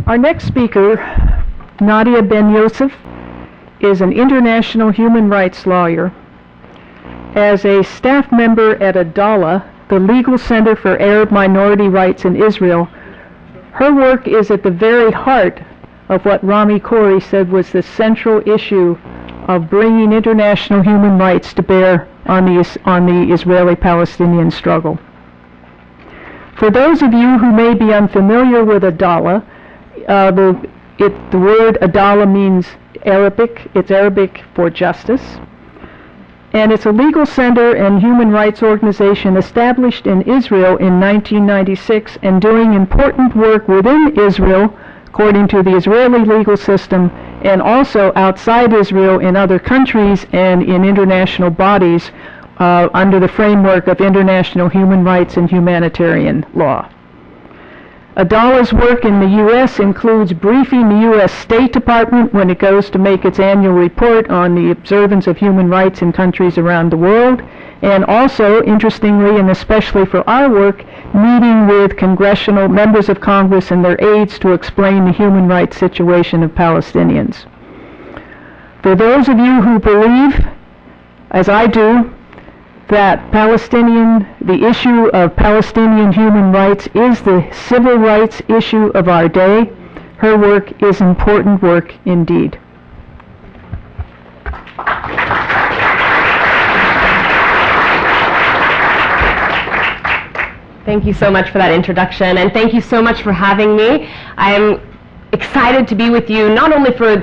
Our next speaker, Nadia Ben-Youssef, is an international human rights lawyer. As a staff member at Adalah, the Legal Center for Arab Minority Rights in Israel, her work is at the very heart of what Rami Khouri said was the central issue of bringing international human rights to bear on the Israeli-Palestinian struggle. For those of you who may be unfamiliar with Adalah, the word Adalah means Arabic. It's Arabic for justice. And it's a legal center and human rights organization established in Israel in 1996 and doing important work within Israel, according to the Israeli legal system, and also outside Israel in other countries and in international bodies under the framework of international human rights and humanitarian law. Adalah's work in the U.S. includes briefing the U.S. State Department when it goes to make its annual report on the observance of human rights in countries around the world, and also, interestingly and especially for our work, meeting with congressional members of Congress and their aides to explain the human rights situation of Palestinians. For those of you who believe, as I do, that the issue of Palestinian human rights is the civil rights issue of our day, her work is important work indeed. Thank you so much for that introduction, and thank you so much for having me. I am excited to be with you, not only for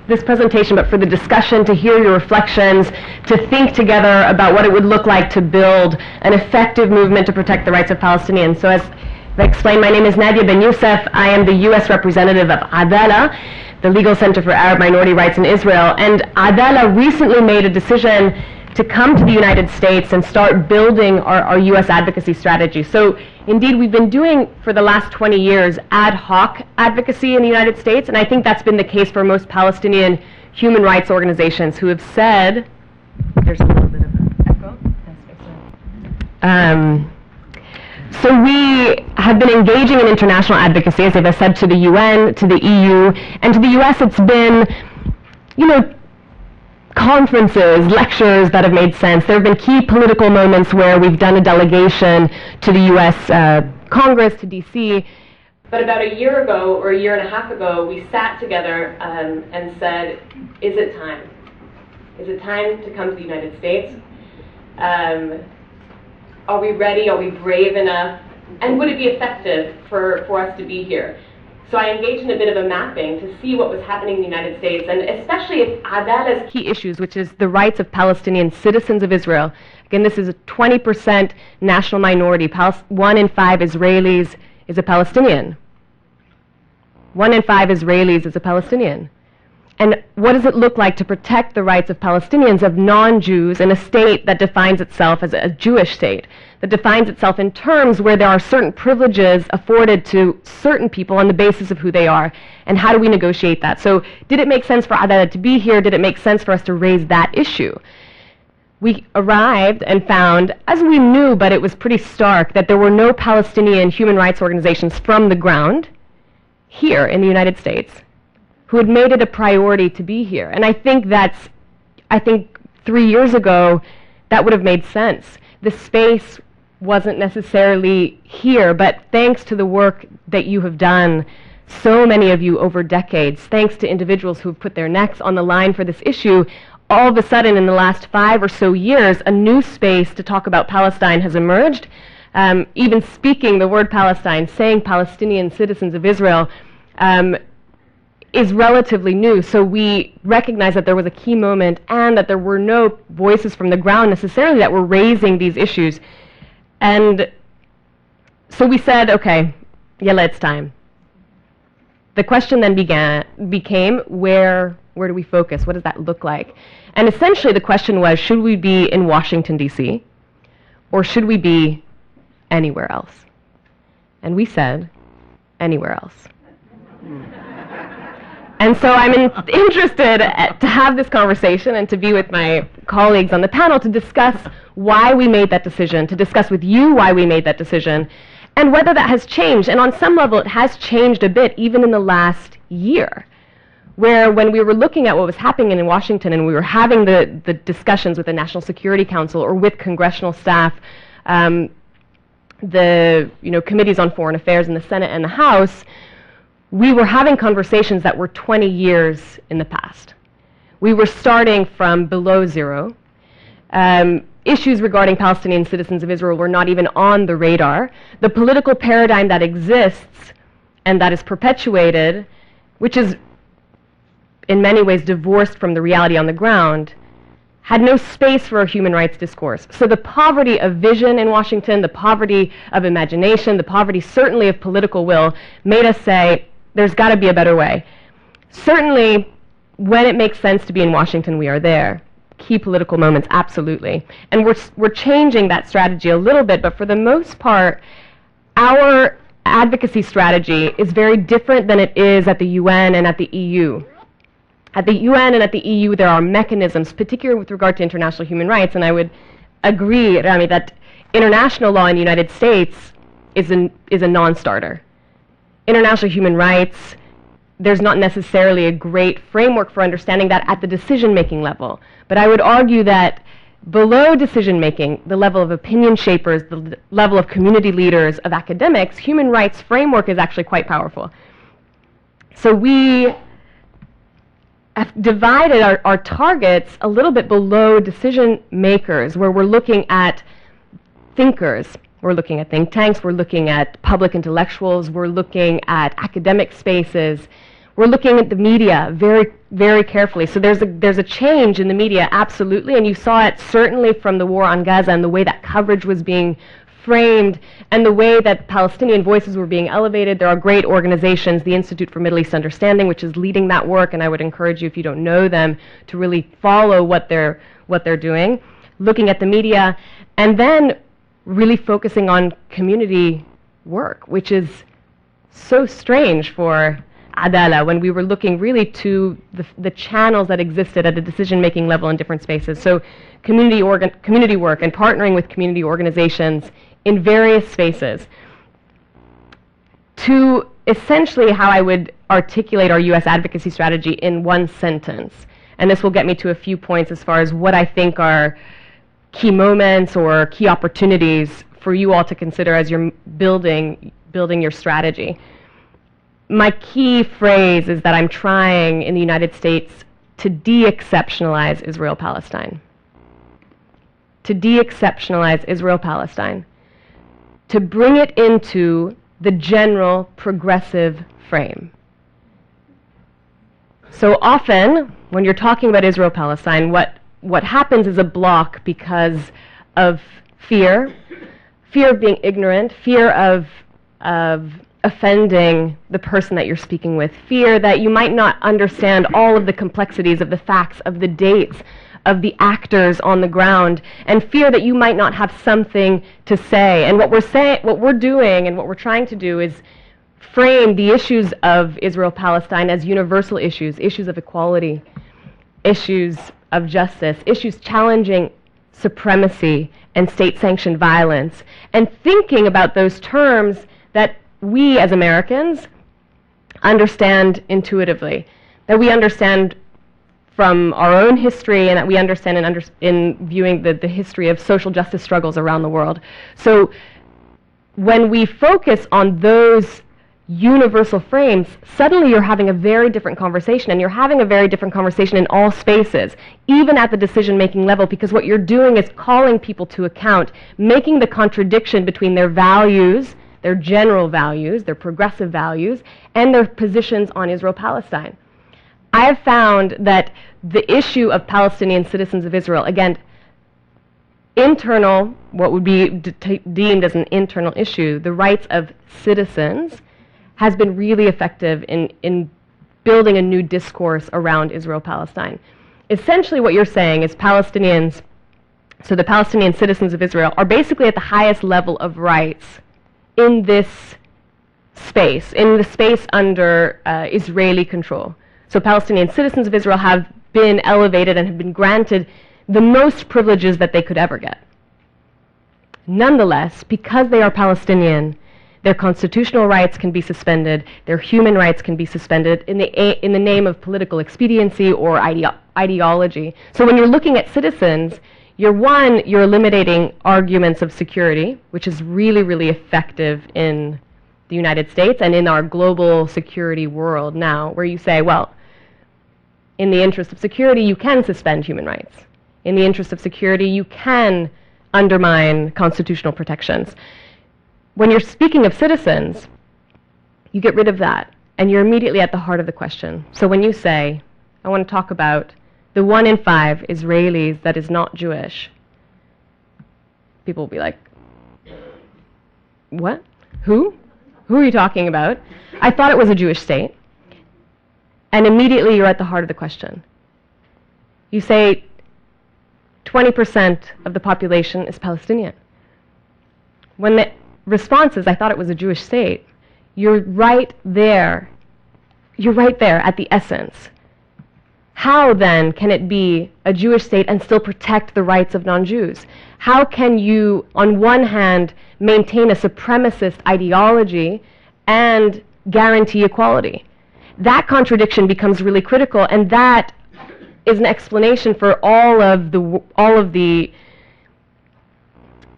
this presentation, but for the discussion, to hear your reflections, to think together about what it would look like to build an effective movement to protect the rights of Palestinians. So as I explained, my name is Nadia Ben-Youssef. I am the U.S. representative of Adalah, the Legal Center for Arab Minority Rights in Israel. And Adalah recently made a decision to come to the United States and start building our U.S. advocacy strategy. So indeed, we've been doing for the last 20 years ad hoc advocacy in the United States, and I think that's been the case for most Palestinian human rights organizations who have said, there's a little bit of an echo. So we have been engaging in international advocacy, as I've said, to the UN, to the EU, and to the US it's been, conferences, lectures that have made sense. There have been key political moments where we've done a delegation to the US Congress, to DC. But about a year ago, or a year and a half ago, we sat together and said, is it time? Is it time to come to the United States? Are we ready? Are we brave enough? And would it be effective for us to be here? So I engaged in a bit of a mapping to see what was happening in the United States, and especially if Adalah's key issues, which is the rights of Palestinian citizens of Israel. Again, this is a 20% national minority. 1 in 5 Israelis is a Palestinian. 1 in 5 Israelis is a Palestinian. And what does it look like to protect the rights of Palestinians, of non-Jews, in a state that defines itself as a Jewish state, that defines itself in terms where there are certain privileges afforded to certain people on the basis of who they are, and how do we negotiate that? So did it make sense for Adalah to be here? Did it make sense for us to raise that issue? We arrived and found, as we knew, but it was pretty stark, that there were no Palestinian human rights organizations from the ground here in the United States who had made it a priority to be here. And I think 3 years ago, that would have made sense. The space wasn't necessarily here, but thanks to the work that you have done, so many of you over decades, thanks to individuals who have put their necks on the line for this issue, all of a sudden in the last 5 or so years, a new space to talk about Palestine has emerged. Even speaking the word Palestine, saying Palestinian citizens of Israel, is relatively new. So we recognize that there was a key moment and that there were no voices from the ground necessarily that were raising these issues. And so we said, okay, yalla, it's time. The question then became, where do we focus? What does that look like? And essentially the question was, should we be in Washington, D.C., or should we be anywhere else? And we said, anywhere else. And so I'm interested to have this conversation and to be with my colleagues on the panel to discuss why we made that decision, to discuss with you why we made that decision, and whether that has changed. And on some level, it has changed a bit, even in the last year, where when we were looking at what was happening in Washington and we were having the discussions with the National Security Council or with congressional staff, the committees on foreign affairs in the Senate and the House, we were having conversations that were 20 years in the past. We were starting from below zero. Issues regarding Palestinian citizens of Israel were not even on the radar. The political paradigm that exists and that is perpetuated, which is in many ways divorced from the reality on the ground, had no space for a human rights discourse. So the poverty of vision in Washington, the poverty of imagination, the poverty certainly of political will made us say, there's got to be a better way. Certainly, when it makes sense to be in Washington, we are there. Key political moments, absolutely. And we're changing that strategy a little bit, but for the most part, our advocacy strategy is very different than it is at the UN and at the EU. At the UN and at the EU, there are mechanisms, particularly with regard to international human rights, and I would agree, Rami, that international law in the United States is a non-starter. International human rights, there's not necessarily a great framework for understanding that at the decision-making level. But I would argue that below decision-making, the level of opinion shapers, the level of community leaders, of academics, human rights framework is actually quite powerful. So we have divided our targets a little bit below decision makers, where we're looking at thinkers, we're looking at think tanks, we're looking at public intellectuals, we're looking at academic spaces, we're looking at the media very, very carefully. So there's a change in the media, absolutely, and you saw it certainly from the war on Gaza and the way that coverage was being framed and the way that Palestinian voices were being elevated. There are great organizations, the Institute for Middle East Understanding, which is leading that work, and I would encourage you, if you don't know them, to really follow what they're doing, looking at the media, and then really focusing on community work, which is so strange for Adala, when we were looking really to the channels that existed at the decision-making level in different spaces. So community work and partnering with community organizations in various spaces. To essentially how I would articulate our U.S. advocacy strategy in one sentence, and this will get me to a few points as far as what I think are key moments or key opportunities for you all to consider as you're building your strategy. My key phrase is that I'm trying in the United States to de-exceptionalize Israel-Palestine. To de-exceptionalize Israel-Palestine. To bring it into the general progressive frame. So often, when you're talking about Israel-Palestine, what happens is a block because of fear of being ignorant, fear of offending the person that you're speaking with, fear that you might not understand all of the complexities of the facts, of the dates, of the actors on the ground, and fear that you might not have something to say. And what we're doing and what we're trying to do is frame the issues of Israel-Palestine as universal issues, issues of equality, issues of justice, issues challenging supremacy and state-sanctioned violence, and thinking about those terms that we as Americans understand intuitively, that we understand from our own history, and that we understand in viewing the history of social justice struggles around the world. So when we focus on those universal frames, suddenly you're having a very different conversation, and you're having a very different conversation in all spaces, even at the decision-making level, because what you're doing is calling people to account, making the contradiction between their values, their general values, their progressive values, and their positions on Israel-Palestine. I have found that the issue of Palestinian citizens of Israel, again, internal, what would be deemed as an internal issue, the rights of citizens, has been really effective in building a new discourse around Israel-Palestine. Essentially what you're saying is Palestinians, so the Palestinian citizens of Israel, are basically at the highest level of rights in this space, in the space under Israeli control. So Palestinian citizens of Israel have been elevated and have been granted the most privileges that they could ever get. Nonetheless, because they are Palestinian, Their constitutional rights can be suspended. Their human rights can be suspended in the name of political expediency or ideology. So when you're looking at citizens, you're eliminating arguments of security, which is really, really effective in the United States and in our global security world now, where you say, well, in the interest of security, you can suspend human rights. In the interest of security, you can undermine constitutional protections. When you're speaking of citizens, you get rid of that, and you're immediately at the heart of the question. So when you say, I want to talk about the 1 in 5 Israelis that is not Jewish, people will be like, what? Who? Who are you talking about? I thought it was a Jewish state. And immediately you're at the heart of the question. You say 20% of the population is Palestinian. When the response is, I thought it was a Jewish state, you're right there. You're right there at the essence. How then can it be a Jewish state and still protect the rights of non-Jews? How can you, on one hand, maintain a supremacist ideology and guarantee equality? That contradiction becomes really critical, and that is an explanation for all of the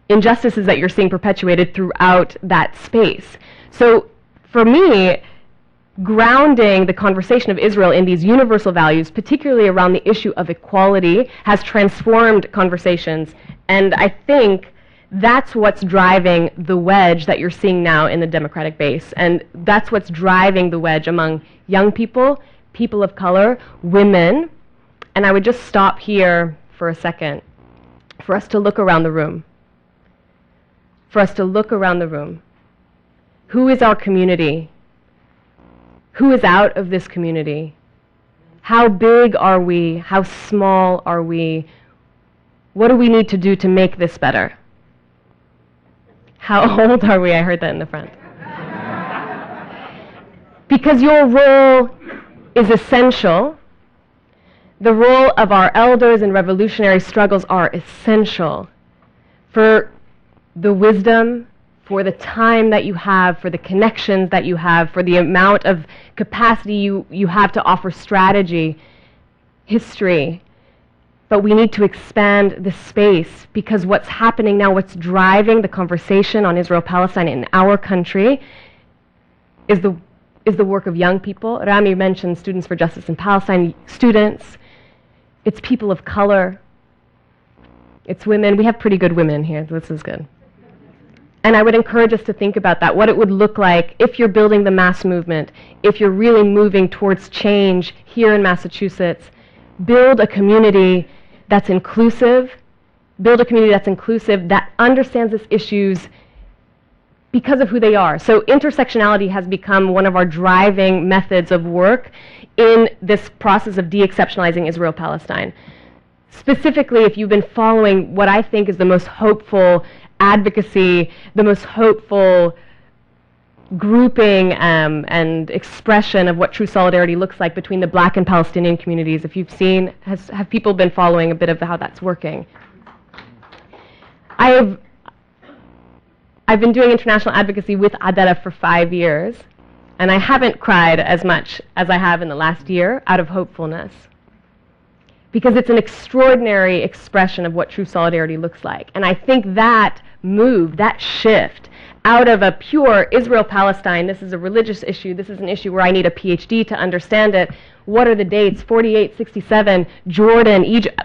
injustices that you're seeing perpetuated throughout that space. So for me, grounding the conversation of Israel in these universal values, particularly around the issue of equality, has transformed conversations. And I think that's what's driving the wedge that you're seeing now in the Democratic base. And that's what's driving the wedge among young people, people of color, women. And I would just stop here for a second for us to look around the room. For us to look around the room. Who is our community? Who is out of this community? How big are we? How small are we? What do we need to do to make this better? How old are we? I heard that in the front. Because your role is essential. The role of our elders in revolutionary struggles are essential for the wisdom, for the time that you have, for the connections that you have, for the amount of capacity you have to offer strategy, history. But we need to expand the space, because what's happening now, what's driving the conversation on Israel-Palestine in our country is the work of young people. Rami mentioned Students for Justice in Palestine, students. It's people of color. It's women. We have pretty good women here. This is good. And I would encourage us to think about that, what it would look like if you're building the mass movement, if you're really moving towards change here in Massachusetts. Build a community that's inclusive, that understands these issues because of who they are. So intersectionality has become one of our driving methods of work in this process of de-exceptionalizing Israel-Palestine. Specifically, if you've been following what I think is the most hopeful advocacy, the most hopeful grouping and expression of what true solidarity looks like between the Black and Palestinian communities, if you've seen, have people been following a bit of how that's working? I've been doing international advocacy with Adalah for 5 years, and I haven't cried as much as I have in the last year out of hopefulness, because it's an extraordinary expression of what true solidarity looks like. And I think that move, that shift, out of a pure Israel-Palestine, this is a religious issue, this is an issue where I need a PhD to understand it, what are the dates, 48, 67, Jordan, Egypt.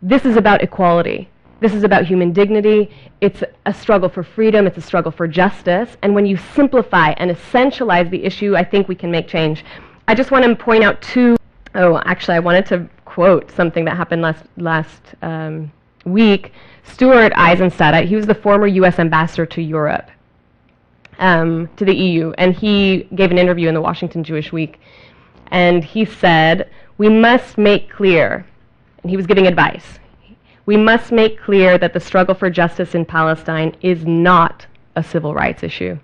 This is about equality. This is about human dignity. It's a struggle for freedom. It's a struggle for justice. And when you simplify and essentialize the issue, I think we can make change. I just want to point out I wanted to quote something that happened last week. Stuart Eisenstadt, he was the former U.S. ambassador to Europe, to the EU, and he gave an interview in the Washington Jewish Week, and he said, we must make clear, and he was giving advice, we must make clear that the struggle for justice in Palestine is not a civil rights issue.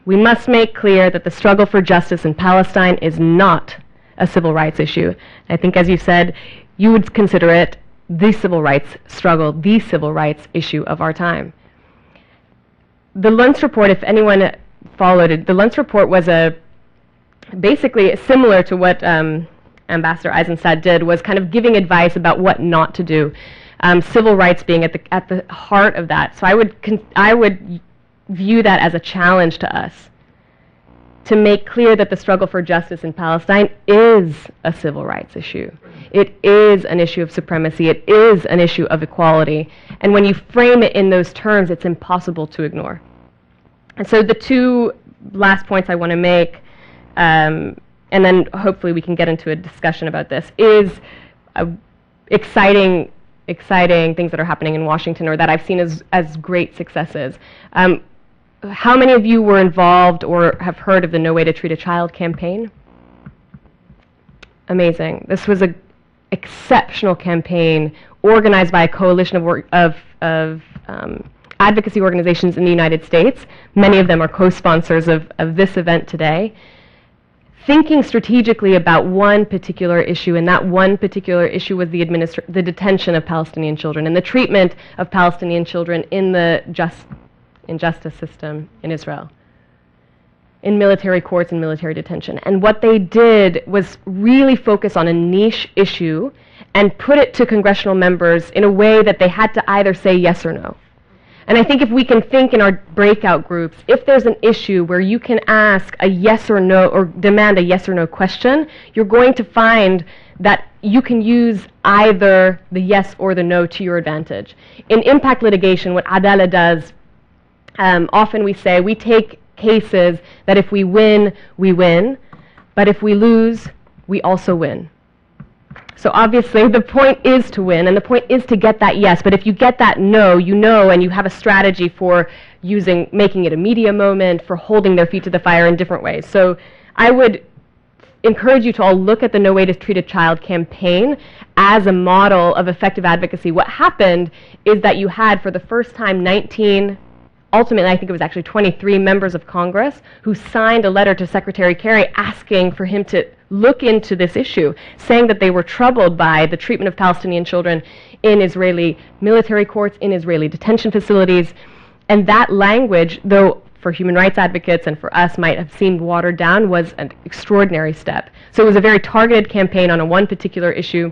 We must make clear that the struggle for justice in Palestine is not a civil rights issue. I think, as you said, you would consider it the civil rights struggle, the civil rights issue of our time. the Luntz report, if anyone followed it, the Luntz report was basically similar to what Ambassador Eisenstadt did, was kind of giving advice about what not to do. Civil rights being at the heart of that. So I would view that as a challenge to us, to make clear that the struggle for justice in Palestine is a civil rights issue. It is an issue of supremacy. It is an issue of equality. And when you frame it in those terms, it's impossible to ignore. And so the two last points I want to make, and then hopefully we can get into a discussion about this, is exciting things that are happening in Washington, or that I've seen as great successes. How many of you were involved or have heard of the No Way to Treat a Child campaign? Amazing. This was an exceptional campaign organized by a coalition of advocacy organizations in the United States. Many of them are co-sponsors of this event today. Thinking strategically about one particular issue, and that one particular issue was the detention of Palestinian children and the treatment of Palestinian children in the justice system in Israel, in military courts and military detention. And what they did was really focus on a niche issue and put it to congressional members in a way that they had to either say yes or no. And I think if we can think in our breakout groups, if there's an issue where you can ask a yes or no, or demand a yes or no question, you're going to find that you can use either the yes or the no to your advantage. In impact litigation, what Adala does, often we say, we take cases that if we win, but if we lose, we also win. So obviously the point is to win, and the point is to get that yes, but if you get that no, you know, and you have a strategy for making it a media moment, for holding their feet to the fire in different ways. So I would encourage you to all look at the No Way to Treat a Child campaign as a model of effective advocacy. What happened is that you had, for the first time, ultimately, I think it was actually 23 members of Congress who signed a letter to Secretary Kerry asking for him to look into this issue, saying that they were troubled by the treatment of Palestinian children in Israeli military courts, in Israeli detention facilities. And that language, though for human rights advocates and for us might have seemed watered down, was an extraordinary step. So it was a very targeted campaign on one particular issue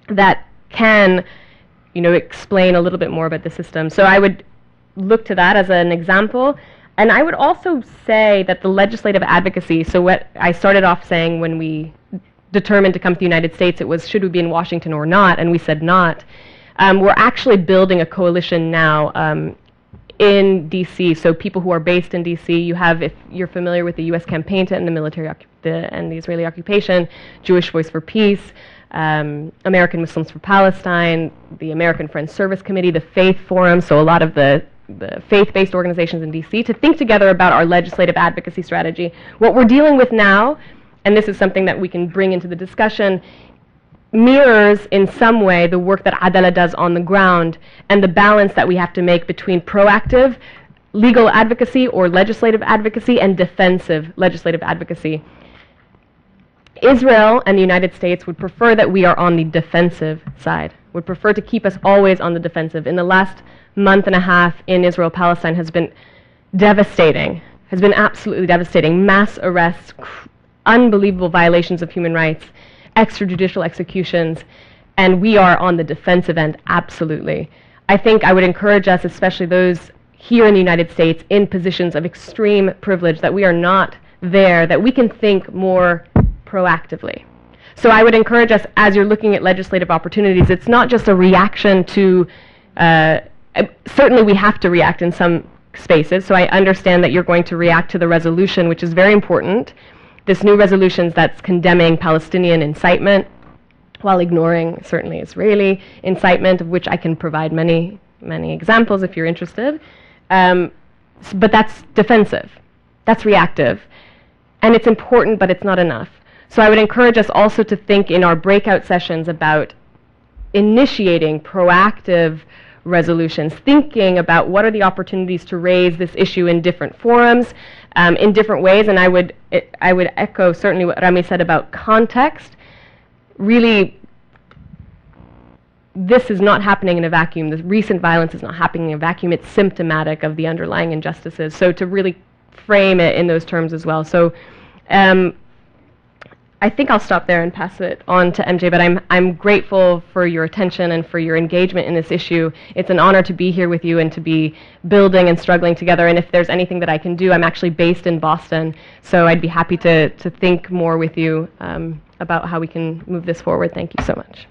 that can, explain a little bit more about the system. So I would look to that as an example. And I would also say that the legislative advocacy, so what I started off saying when we determined to come to the United States, it was, should we be in Washington or not? And we said not. We're actually building a coalition now in D.C., so people who are based in D.C., you have, if you're familiar with the U.S. campaign to end the military and the Israeli occupation, Jewish Voice for Peace, American Muslims for Palestine, the American Friends Service Committee, the Faith Forum, so a lot of the faith-based organizations in D.C., to think together about our legislative advocacy strategy. What we're dealing with now, and this is something that we can bring into the discussion, mirrors in some way the work that Adala does on the ground and the balance that we have to make between proactive legal advocacy or legislative advocacy and defensive legislative advocacy. Israel and the United States would prefer that we are on the defensive side, would prefer to keep us always on the defensive. In the last month and a half in Israel, Palestine has been devastating, has been absolutely devastating. Mass arrests, unbelievable violations of human rights, extrajudicial executions, and we are on the defensive end, absolutely. I think I would encourage us, especially those here in the United States in positions of extreme privilege, that we are not there, that we can think more proactively. So I would encourage us, as you're looking at legislative opportunities, it's not just a reaction to, certainly we have to react in some spaces, so I understand that you're going to react to the resolution, which is very important. This new resolution that's condemning Palestinian incitement while ignoring certainly Israeli incitement, of which I can provide many, many examples if you're interested. But that's defensive, that's reactive, and it's important, but it's not enough. So I would encourage us also to think in our breakout sessions about initiating proactive resolutions, thinking about what are the opportunities to raise this issue in different forums, in different ways. And I would echo certainly what Rami said about context. Really this is not happening in a vacuum. The recent violence is not happening in a vacuum. It's symptomatic of the underlying injustices. So to really frame it in those terms as well. So I think I'll stop there and pass it on to MJ, but I'm grateful for your attention and for your engagement in this issue. It's an honor to be here with you and to be building and struggling together, and if there's anything that I can do, I'm actually based in Boston, so I'd be happy to think more with you about how we can move this forward. Thank you so much.